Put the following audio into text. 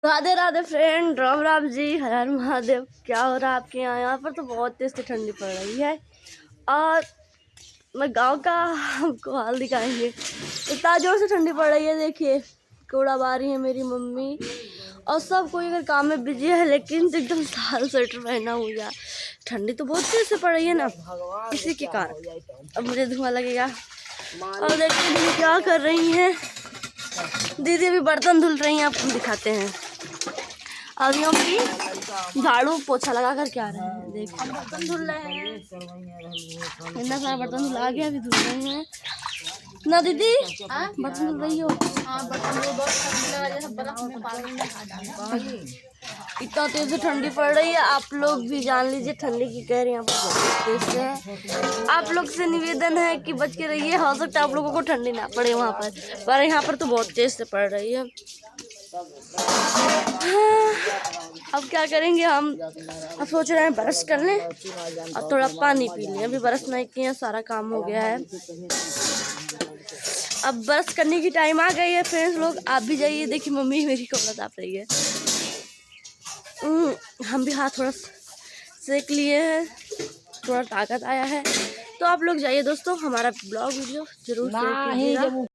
Radhe Radhe friend, Ram Ram ji, हर हर महादेव। क्या हो रहा है आपके यहाँ पर तो बहुत तेज से ठंडी पड़ रही है। और मैं गांव का हमको हाल दिखाएंगे। इतना जोर से ठंडी पड़ रही है, देखिए कूड़ा बारी है मेरी मम्मी और सब कोई अगर काम में बिजी है, लेकिन एकदम साल स्वेटर पहना हुआ है। ठंडी तो बहुत तेज से पड़ रही है ना, इसी के कारण अब मुझे धुआं लगेगा। और देखिए दीदी क्या कर रही हैं। दीदी अभी बर्तन धुल रही हैं, आपको दिखाते हैं। अभी हम भी झाड़ू पोछा लगा कर क्या रहे हैं। देखिए बर्तन धुल रहे हैं, इतना सारा बर्तन धुला के अभी धुल रहे हैं ना दीदी। बर्तन धुल रही हो? इतना तेज से ठंडी पड़ रही है, आप लोग भी जान लीजिए ठंडी की कह रही हैं बहुत तेज से है। आप लोग से निवेदन है कि बच के रहिए, हो सकता है आप लोगों को ठंडी ना पड़े वहाँ पर यहाँ पर तो बहुत तेज से पड़ रही है। अब क्या करेंगे हम, अब सोच रहे हैं ब्रश कर लें और थोड़ा पानी पी लें। अभी ब्रश नहीं किए, सारा काम हो गया है। अब ब्रश करने की टाइम आ गई है फ्रेंड्स लोग, आप भी जाइए। देखिए मम्मी मेरी कपड़ा ताप रही है। हम भी हाथ थोड़ा सेक लिए हैं, थोड़ा ताकत आया है। तो आप लोग जाइए दोस्तों, हमारा ब्लॉग वीडियो जरूर शेयर कीजिएगा।